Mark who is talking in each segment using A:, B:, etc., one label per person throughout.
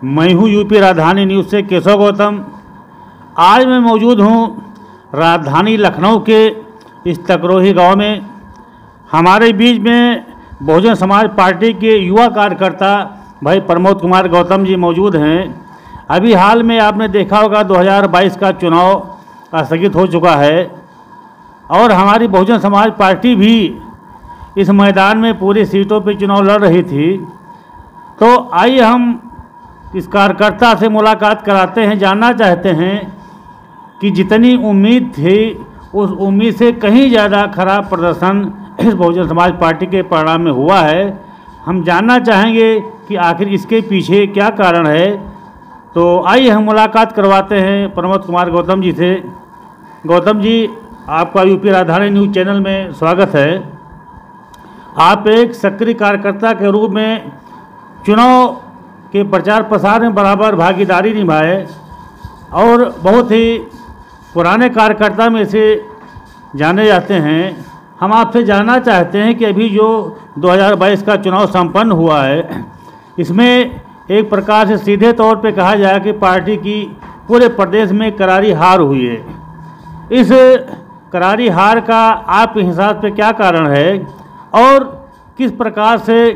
A: मैं हूँ यूपी राजधानी न्यूज़ से केशव गौतम। आज मैं मौजूद हूँ राजधानी लखनऊ के इस तकरोही गांव में। हमारे बीच में बहुजन समाज पार्टी के युवा कार्यकर्ता भाई प्रमोद कुमार गौतम जी मौजूद हैं। अभी हाल में आपने देखा होगा 2022 का चुनाव स्थगित हो चुका है और हमारी बहुजन समाज पार्टी भी इस मैदान में पूरी सीटों पर चुनाव लड़ रही थी। तो आइए हम इस कार्यकर्ता से मुलाकात कराते हैं, जानना चाहते हैं कि जितनी उम्मीद थी उस उम्मीद से कहीं ज़्यादा खराब प्रदर्शन इस बहुजन समाज पार्टी के परिणाम में हुआ है। हम जानना चाहेंगे कि आखिर इसके पीछे क्या कारण है। तो आइए हम मुलाकात करवाते हैं प्रमोद कुमार गौतम जी से। गौतम जी, आपका यूपी राजधानी न्यूज़ चैनल में स्वागत है। आप एक सक्रिय कार्यकर्ता के रूप में चुनाव के प्रचार प्रसार में बराबर भागीदारी निभाए और बहुत ही पुराने कार्यकर्ता में से जाने जाते हैं। हम आपसे जानना चाहते हैं कि अभी जो 2022 का चुनाव संपन्न हुआ है, इसमें एक प्रकार से सीधे तौर पे कहा जाए कि पार्टी की पूरे प्रदेश में करारी हार हुई है। इस करारी हार का आपके हिसाब से क्या कारण है और किस प्रकार से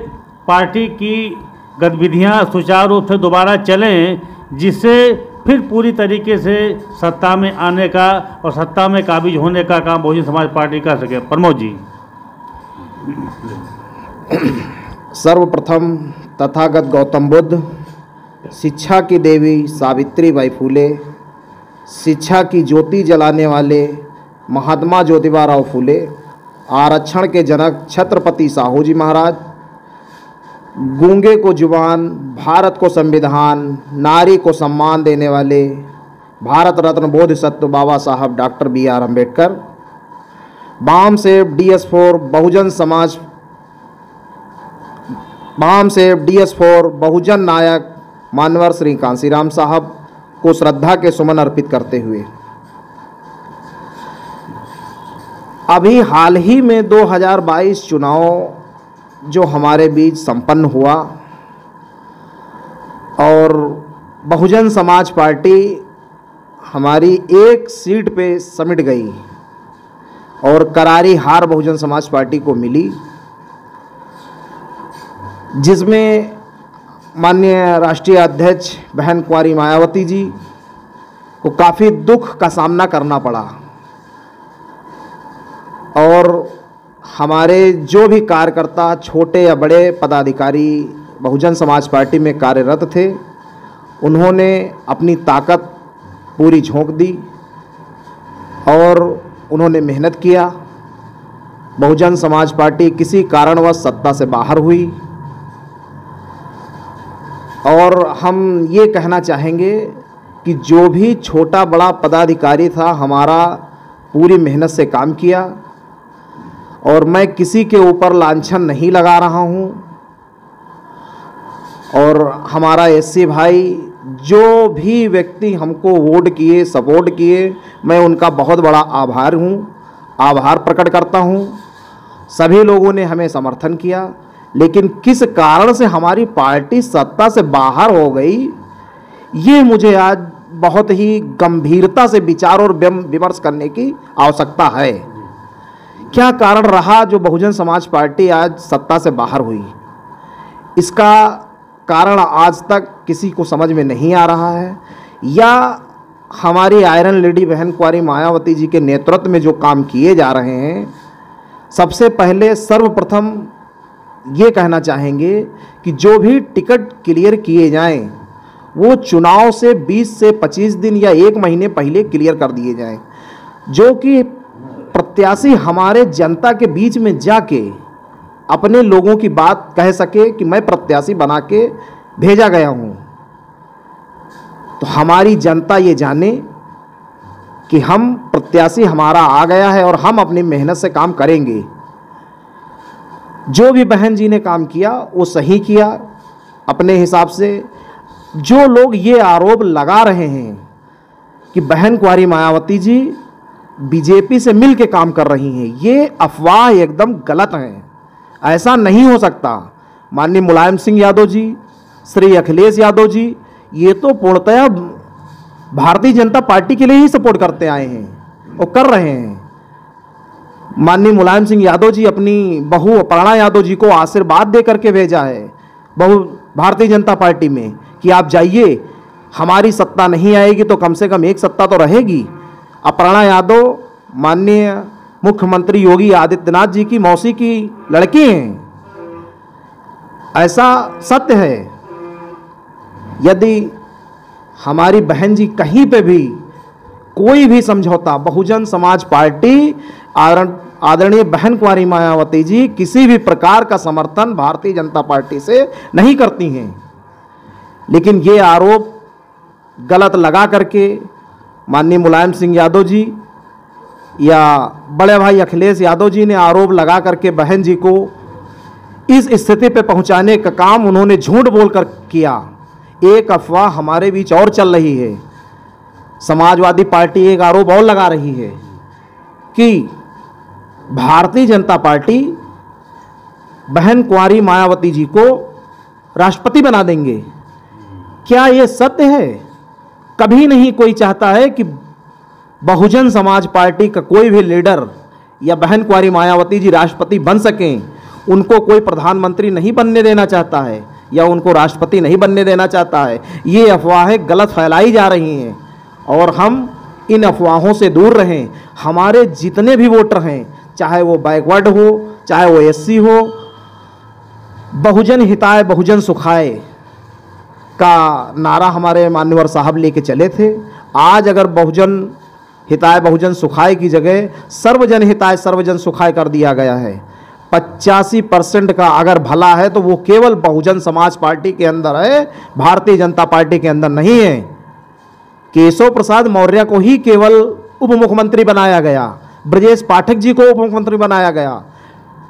A: पार्टी की गतिविधियां सुचारू रूप से दोबारा चलें, जिससे फिर पूरी तरीके से सत्ता में आने का और सत्ता में काबिज होने का काम बहुजन समाज पार्टी कर सके। प्रमोद जी।
B: सर्वप्रथम तथागत गौतम बुद्ध, शिक्षा की देवी सावित्रीबाई फूले, शिक्षा की ज्योति जलाने वाले महात्मा ज्योतिबा राव फूले, आरक्षण के जनक छत्रपति साहू जी महाराज, गूंगे को जुबान, भारत को संविधान, नारी को सम्मान देने वाले भारत रत्न बोधिसत्व बाबा साहब डॉक्टर BR अम्बेडकर, बाम सेव DS4 बहुजन नायक मानवर श्री कांसीराम साहब को श्रद्धा के सुमन अर्पित करते हुए अभी हाल ही में 2022 चुनाव जो हमारे बीच संपन्न हुआ और बहुजन समाज पार्टी हमारी एक सीट पे समिट गई और करारी हार बहुजन समाज पार्टी को मिली, जिसमें माननीय राष्ट्रीय अध्यक्ष बहन कुंवारी मायावती जी को काफ़ी दुख का सामना करना पड़ा और हमारे जो भी कार्यकर्ता छोटे या बड़े पदाधिकारी बहुजन समाज पार्टी में कार्यरत थे, उन्होंने अपनी ताकत पूरी झोंक दी और उन्होंने मेहनत किया। बहुजन समाज पार्टी किसी कारणवश सत्ता से बाहर हुई और हम ये कहना चाहेंगे कि जो भी छोटा बड़ा पदाधिकारी था, हमारा पूरी मेहनत से काम किया और मैं किसी के ऊपर लांछन नहीं लगा रहा हूं। और हमारा SC भाई, जो भी व्यक्ति हमको वोट किए, सपोर्ट किए, मैं उनका बहुत बड़ा आभार प्रकट करता हूं। सभी लोगों ने हमें समर्थन किया, लेकिन किस कारण से हमारी पार्टी सत्ता से बाहर हो गई, ये मुझे आज बहुत ही गंभीरता से विचार और विमर्श करने की आवश्यकता है। क्या कारण रहा जो बहुजन समाज पार्टी आज सत्ता से बाहर हुई? इसका कारण आज तक किसी को समझ में नहीं आ रहा है, या हमारी आयरन लेडी बहन कुंवारी मायावती जी के नेतृत्व में जो काम किए जा रहे हैं। सबसे पहले सर्वप्रथम ये कहना चाहेंगे कि जो भी टिकट क्लियर किए जाएं, वो चुनाव से 20 से 25 दिन या 1 महीने पहले क्लियर कर दिए जाएं, जो कि प्रत्याशी हमारे जनता के बीच में जाके अपने लोगों की बात कह सके कि मैं प्रत्याशी बना के भेजा गया हूं। तो हमारी जनता ये जाने कि हम प्रत्याशी हमारा आ गया है और हम अपनी मेहनत से काम करेंगे। जो भी बहन जी ने काम किया वो सही किया अपने हिसाब से। जो लोग ये आरोप लगा रहे हैं कि बहन कुंवारी मायावती जी बीजेपी से मिल के काम कर रही हैं, ये अफवाह एकदम गलत है। ऐसा नहीं हो सकता। माननीय मुलायम सिंह यादव जी, श्री अखिलेश यादव जी, ये तो पूर्णतया भारतीय जनता पार्टी के लिए ही सपोर्ट करते आए हैं और कर रहे हैं। माननीय मुलायम सिंह यादव जी अपनी बहू अपर्णा यादव जी को आशीर्वाद दे करके भेजा है भारतीय जनता पार्टी में कि आप जाइए, हमारी सत्ता नहीं आएगी तो कम से कम एक सत्ता तो रहेगी। अपर्णा यादव माननीय मुख्यमंत्री योगी आदित्यनाथ जी की मौसी की लड़की हैं, ऐसा सत्य है। यदि हमारी बहन जी कहीं पे भी कोई भी समझौता, बहुजन समाज पार्टी आदरणीय बहन कुंवारी मायावती जी किसी भी प्रकार का समर्थन भारतीय जनता पार्टी से नहीं करती हैं। लेकिन ये आरोप गलत लगा करके माननीय मुलायम सिंह यादव जी या बड़े भाई अखिलेश यादव जी ने आरोप लगा करके बहन जी को इस स्थिति पे पहुंचाने का काम उन्होंने झूठ बोलकर किया। एक अफवाह हमारे बीच और चल रही है, समाजवादी पार्टी एक आरोप और लगा रही है कि भारतीय जनता पार्टी बहन कुंवारी मायावती जी को राष्ट्रपति बना देंगे। क्या ये सत्य है? कभी नहीं कोई चाहता है कि बहुजन समाज पार्टी का कोई भी लीडर या बहन कुंवारी मायावती जी राष्ट्रपति बन सकें। उनको कोई प्रधानमंत्री नहीं बनने देना चाहता है या उनको राष्ट्रपति नहीं बनने देना चाहता है। ये अफवाहें गलत फैलाई जा रही हैं और हम इन अफवाहों से दूर रहें। हमारे जितने भी वोटर हैं, चाहे वो बैकवर्ड हो, चाहे वो एससी हो, बहुजन हिताय बहुजन सुखाय का नारा हमारे मान्यवर साहब लेके चले थे। आज अगर बहुजन हिताय बहुजन सुखाय की जगह सर्वजन हिताय सर्वजन सुखाय कर दिया गया है, 85% का अगर भला है तो वो केवल बहुजन समाज पार्टी के अंदर है, भारतीय जनता पार्टी के अंदर नहीं है। केशव प्रसाद मौर्य को ही केवल उप मुख्यमंत्री बनाया गया, ब्रजेश पाठक जी को उप मुख्यमंत्री बनाया गया,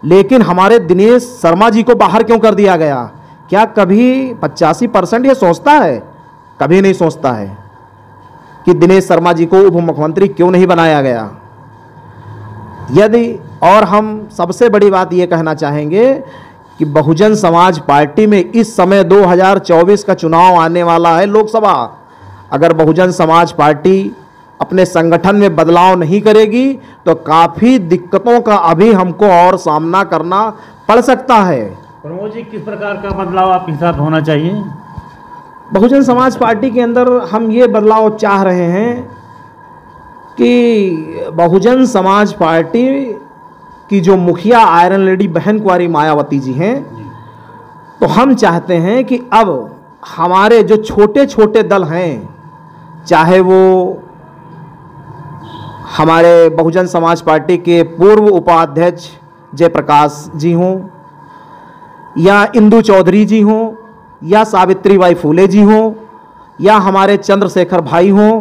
B: लेकिन हमारे दिनेश शर्मा जी को बाहर क्यों कर दिया गया? क्या कभी 85% ये सोचता है? कभी नहीं सोचता है कि दिनेश शर्मा जी को उप मुख्यमंत्री क्यों नहीं बनाया गया। यदि और हम सबसे बड़ी बात ये कहना चाहेंगे कि बहुजन समाज पार्टी में इस समय 2024 का चुनाव आने वाला है, लोकसभा। अगर बहुजन समाज पार्टी अपने संगठन में बदलाव नहीं करेगी तो काफ़ी दिक्कतों का अभी हमको और सामना करना पड़ सकता है।
A: प्रमोद जी, किस प्रकार का बदलाव आपके हिसाब होना चाहिए?
B: बहुजन समाज पार्टी के अंदर हम ये बदलाव चाह रहे हैं कि बहुजन समाज पार्टी की जो मुखिया आयरन लेडी बहन कुंवारी मायावती जी हैं, तो हम चाहते हैं कि अब हमारे जो छोटे छोटे दल हैं, चाहे वो हमारे बहुजन समाज पार्टी के पूर्व उपाध्यक्ष जयप्रकाश जी हों, या इंदू चौधरी जी हों, या सावित्रीबाई फूले जी हों, या हमारे चंद्रशेखर भाई हों,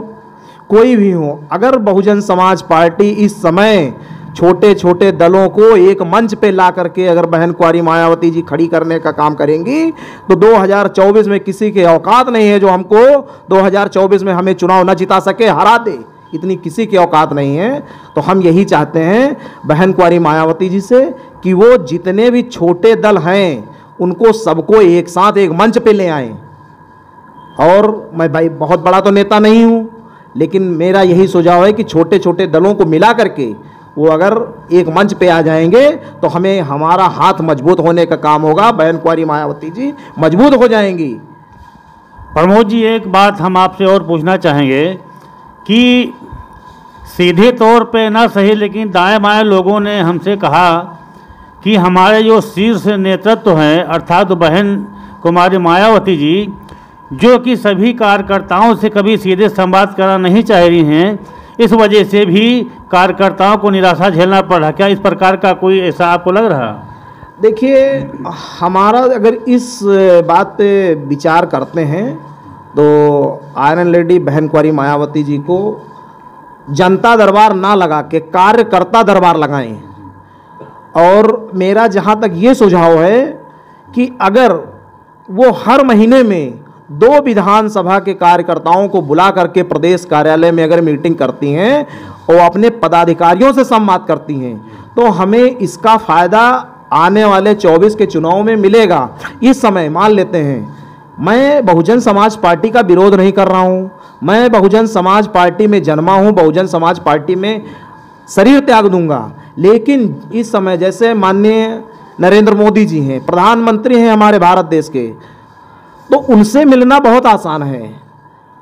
B: कोई भी हो, अगर बहुजन समाज पार्टी इस समय छोटे छोटे दलों को एक मंच पे ला करके अगर बहन कुंवारी मायावती जी खड़ी करने का काम करेंगी तो 2024 में किसी के औकात नहीं है जो हमको 2024 में हमें चुनाव न जिता सके, हरा दे, इतनी किसी की औकात नहीं है। तो हम यही चाहते हैं बहन कुंवारी मायावती जी से कि वो जितने भी छोटे दल हैं उनको सबको एक साथ एक मंच पे ले आएं। और मैं भाई बहुत बड़ा तो नेता नहीं हूँ, लेकिन मेरा यही सुझाव है कि छोटे छोटे दलों को मिला करके वो अगर एक मंच पे आ जाएंगे तो हमें हमारा हाथ मजबूत होने का काम होगा। बहन कुंवारी मायावती जी मजबूत हो जाएंगी।
A: प्रमोद जी, एक बात हम आपसे और पूछना चाहेंगे कि सीधे तौर पे ना सही लेकिन दाएं बाएं लोगों ने हमसे कहा कि हमारे जो शीर्ष नेतृत्व हैं अर्थात बहन कुमारी मायावती जी, जो कि सभी कार्यकर्ताओं से कभी सीधे संवाद करना नहीं चाह रही हैं, इस वजह से भी कार्यकर्ताओं को निराशा झेलना पड़ रहा। क्या इस प्रकार का कोई ऐसा आपको लग रहा?
B: देखिए, हमारा अगर इस बात पे विचार करते हैं तो आयरन लेडी बहन कुंवारी मायावती जी को जनता दरबार ना लगा के कार्यकर्ता दरबार लगाएं। और मेरा जहाँ तक ये सुझाव है कि अगर वो हर महीने में 2 विधानसभा के कार्यकर्ताओं को बुला करके प्रदेश कार्यालय में अगर मीटिंग करती हैं और अपने पदाधिकारियों से संवाद करती हैं तो हमें इसका फ़ायदा आने वाले 24 के चुनाव में मिलेगा। इस समय मान लेते हैं मैं बहुजन समाज पार्टी का विरोध नहीं कर रहा हूँ, मैं बहुजन समाज पार्टी में जन्मा हूँ, बहुजन समाज पार्टी में शरीर त्याग दूंगा। लेकिन इस समय जैसे माननीय नरेंद्र मोदी जी हैं, प्रधानमंत्री हैं हमारे भारत देश के, तो उनसे मिलना बहुत आसान है।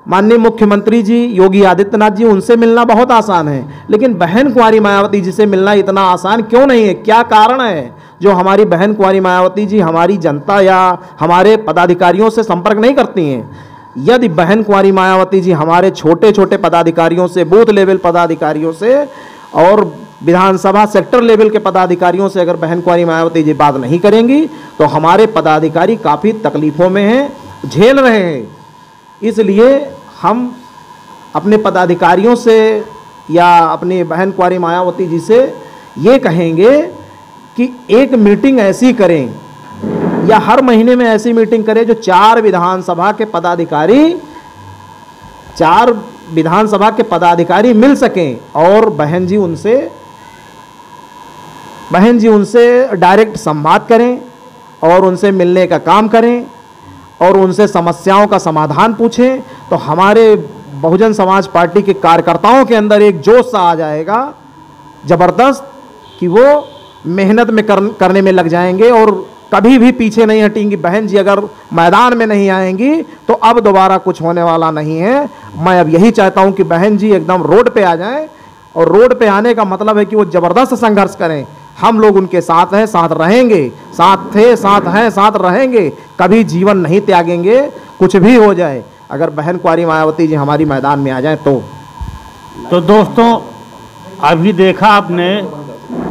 B: माननीय मुख्यमंत्री जी योगी आदित्यनाथ जी, उनसे मिलना बहुत आसान है, लेकिन बहन कुंवारी मायावती जी से मिलना इतना आसान क्यों नहीं है? क्या कारण है जो हमारी बहन कुंवारी मायावती जी हमारी जनता या हमारे पदाधिकारियों से संपर्क नहीं करती हैं? यदि बहन कुंवारी मायावती जी हमारे छोटे छोटे पदाधिकारियों से, बूथ लेवल पदाधिकारियों से और विधानसभा सेक्टर लेवल के पदाधिकारियों से अगर बहन कुंवारी मायावती जी बात नहीं करेंगी तो हमारे पदाधिकारी काफ़ी तकलीफ़ों में हैं, झेल रहे हैं। इसलिए हम अपने पदाधिकारियों से या अपनी बहन कुंवारी मायावती जी से ये कहेंगे कि एक मीटिंग ऐसी करें या हर महीने में ऐसी मीटिंग करें जो 4 विधानसभा के पदाधिकारी मिल सकें और बहन जी उनसे डायरेक्ट संवाद करें और उनसे मिलने का काम करें और उनसे समस्याओं का समाधान पूछें। तो हमारे बहुजन समाज पार्टी के कार्यकर्ताओं के अंदर एक जोश सा आ जाएगा ज़बरदस्त कि वो मेहनत में करने में लग जाएंगे और कभी भी पीछे नहीं हटेंगी। बहन जी अगर मैदान में नहीं आएंगी तो अब दोबारा कुछ होने वाला नहीं है। मैं अब यही चाहता हूं कि बहन जी एकदम रोड पे आ जाएं, और रोड पे आने का मतलब है कि वो ज़बरदस्त संघर्ष करें। हम लोग उनके साथ हैं, साथ रहेंगे, साथ थे, साथ हैं, साथ रहेंगे, कभी जीवन नहीं त्यागेंगे, कुछ भी हो जाए। अगर बहन कुंवारी मायावती जी हमारी मैदान में आ जाएं तो
A: दोस्तों, अभी देखा आपने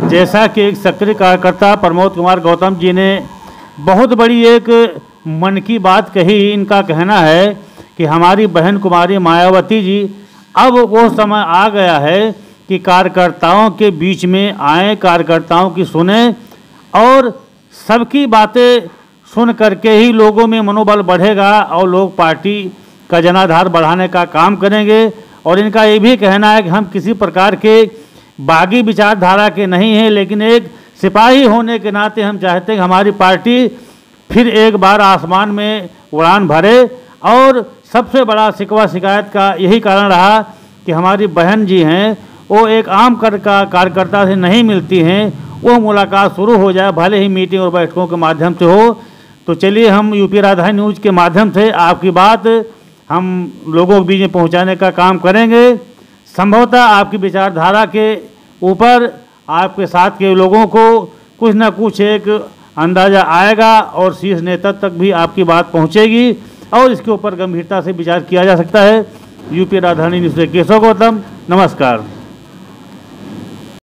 A: जैसा कि एक सक्रिय कार्यकर्ता प्रमोद कुमार गौतम जी ने बहुत बड़ी एक मन की बात कही। इनका कहना है कि हमारी बहन कुमारी मायावती जी, अब वो समय आ गया है कि कार्यकर्ताओं के बीच में आए, कार्यकर्ताओं की सुने और सबकी बातें सुन करके ही लोगों में मनोबल बढ़ेगा और लोग पार्टी का जनाधार बढ़ाने का काम करेंगे। और इनका ये भी कहना है कि हम किसी प्रकार के बागी विचारधारा के नहीं हैं, लेकिन एक सिपाही होने के नाते हम चाहते हैं कि हमारी पार्टी फिर एक बार आसमान में उड़ान भरे। और सबसे बड़ा शिकवा शिकायत का यही कारण रहा कि हमारी बहन जी हैं, वो एक आम कार्यकर्ता से नहीं मिलती हैं, वो मुलाकात शुरू हो जाए, भले ही मीटिंग और बैठकों के माध्यम से हो। तो चलिए, हम यूपी राजधानी न्यूज़ के माध्यम से आपकी बात हम लोगों के बीच में पहुँचाने का काम करेंगे। संभवतः आपकी विचारधारा के ऊपर आपके साथ के लोगों को कुछ ना कुछ एक अंदाज़ा आएगा और शीर्ष नेता तक भी आपकी बात पहुंचेगी और इसके ऊपर गंभीरता से विचार किया जा सकता है। यूपी राजधानी न्यूज़ से केशव गौतम, नमस्कार।